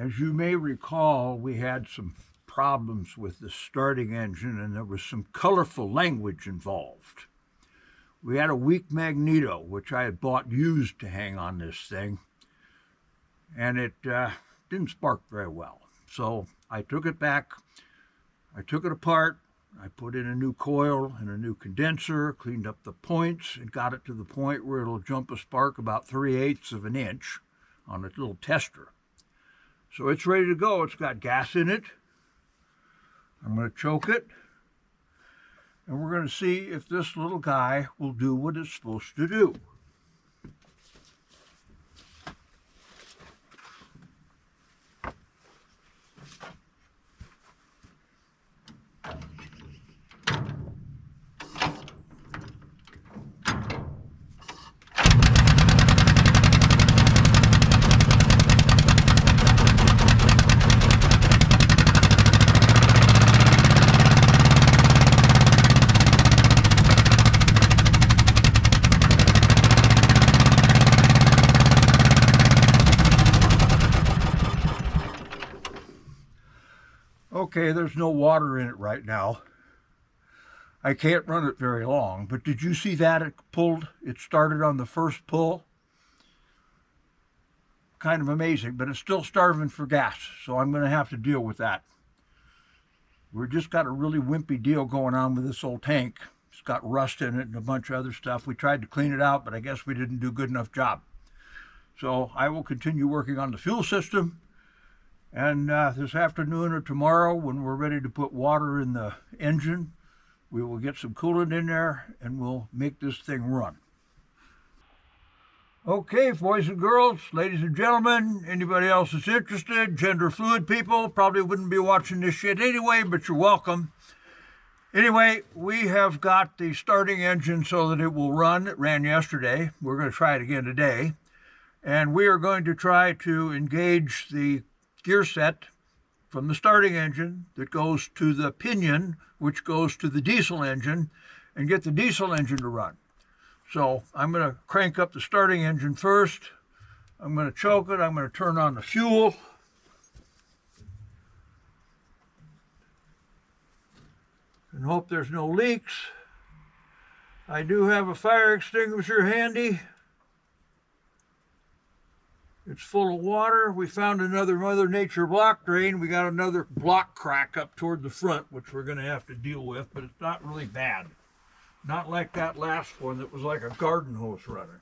As you may recall, we had some problems with the starting engine and there was some colorful language involved. We had a weak magneto, which I had bought used to hang on this thing, and it didn't spark very well. So I took it back, I took it apart, I put in a new coil and a new condenser, cleaned up the points, and got it to the point where it'll jump a spark about 3/8 of an inch on a little tester. So it's ready to go. It's got gas in it. I'm going to choke it, and we're going to see if this little guy will do what it's supposed to do. Okay, there's no water in it right now. I can't run it very long, but did you see that? It started on the first pull. Kind of amazing, but it's still starving for gas, so I'm going to have to deal with that. We've just got a really wimpy deal going on with this old tank. It's got rust in it and a bunch of other stuff. We tried to clean it out, but I guess we didn't do a good enough job. So I will continue working on the fuel system. And this afternoon or tomorrow, when we're ready to put water in the engine, we will get some coolant in there and we'll make this thing run. Okay, boys and girls, ladies and gentlemen, anybody else that's interested, gender fluid people, probably wouldn't be watching this shit anyway, but you're welcome. Anyway, we have got the starting engine so that it will run. It ran yesterday. We're going to try it again today. And we are going to try to engage the gear set from the starting engine that goes to the pinion, which goes to the diesel engine, and get the diesel engine to run. So I'm going to crank up the starting engine first. I'm going to choke it. I'm going to turn on the fuel. And hope there's no leaks. I do have a fire extinguisher handy. It's full of water. We found another Mother Nature block drain. We got another block crack up toward the front, which we're going to have to deal with, but it's not really bad. Not like that last one that was like a garden hose running.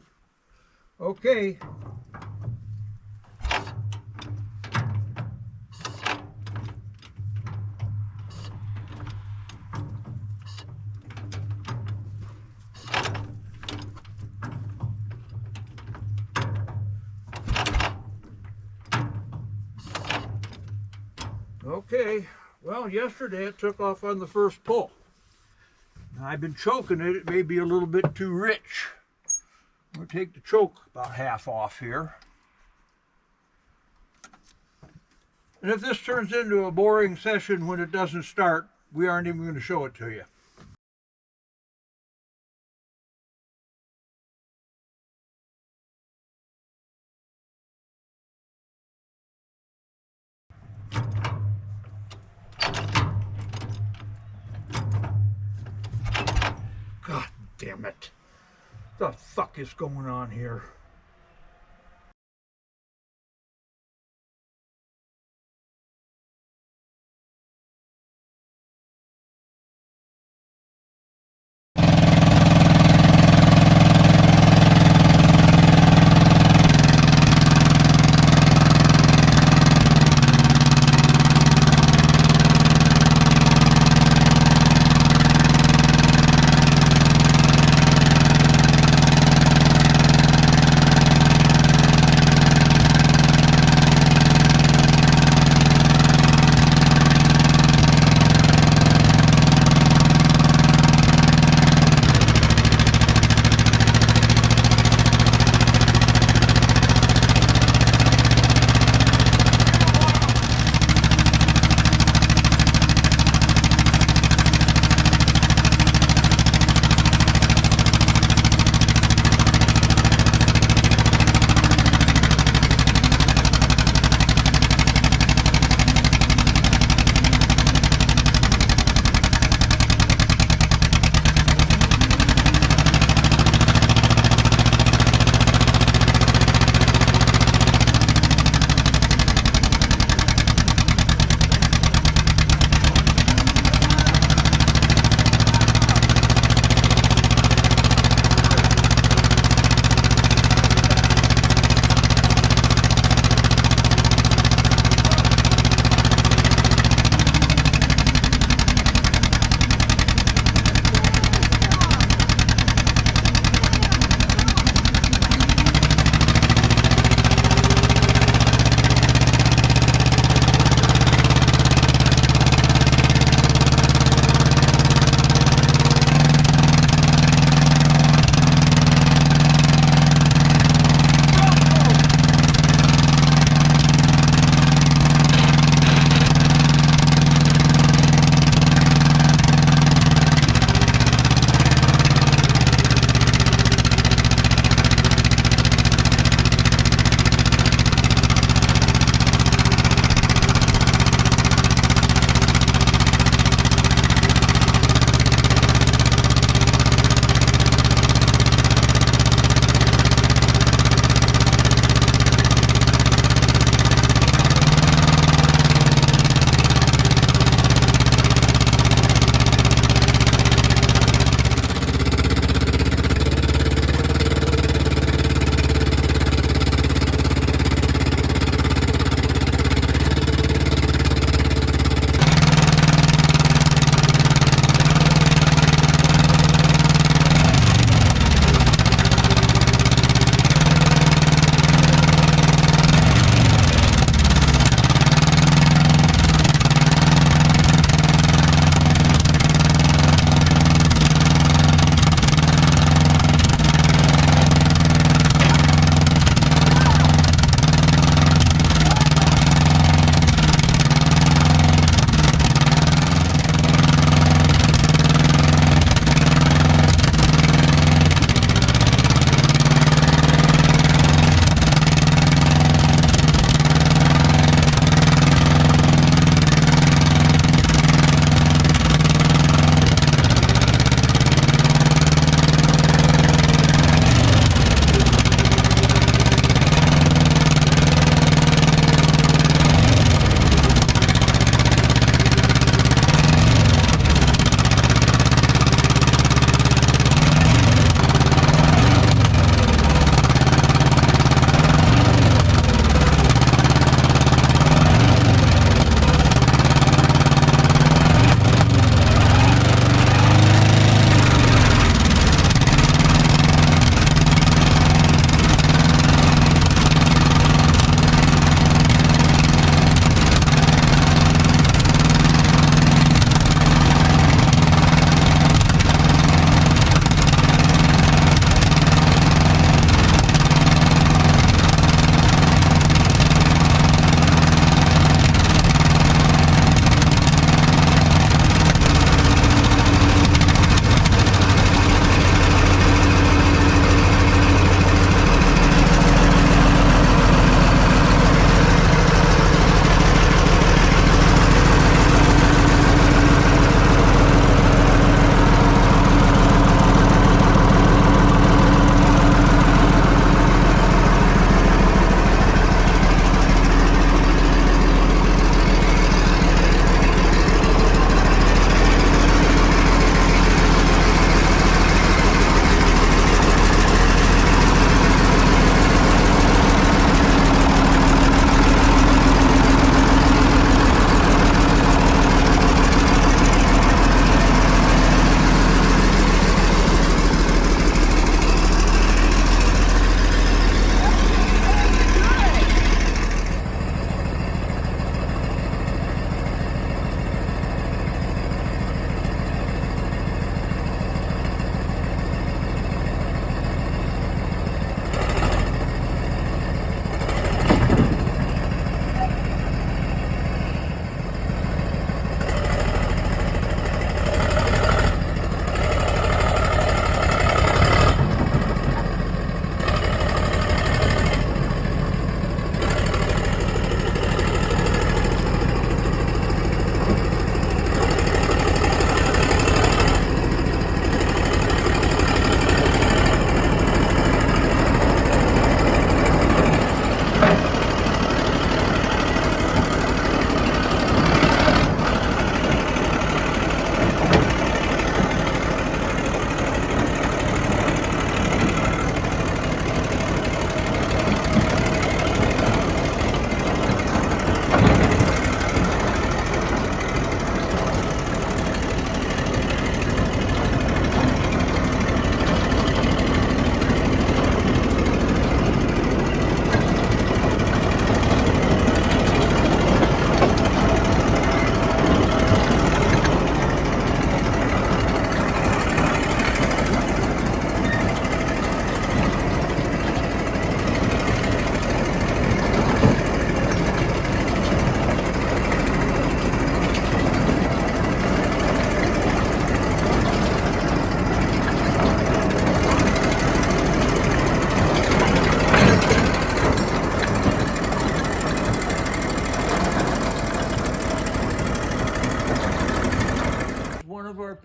Okay. Okay, well, yesterday it took off on the first pull. Now, I've been choking it. It may be a little bit too rich. I'm going to take the choke about half off here. And if this turns into a boring session when it doesn't start, we aren't even going to show it to you. God damn it. What the fuck is going on here?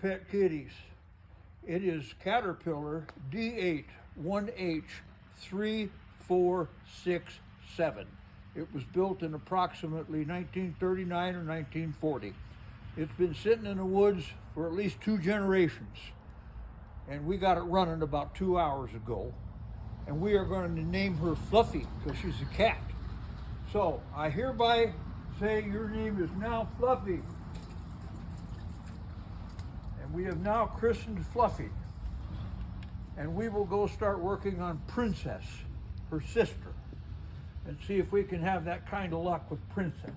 pet kitties. It is Caterpillar D8-1H3467. It was built in approximately 1939 or 1940. It's been sitting in the woods for at least 2 generations. And we got it running about 2 hours ago. And we are going to name her Fluffy because she's a cat. So I hereby say your name is now Fluffy. And we have now christened Fluffy. And we will go start working on Princess, her sister, and see if we can have that kind of luck with Princess.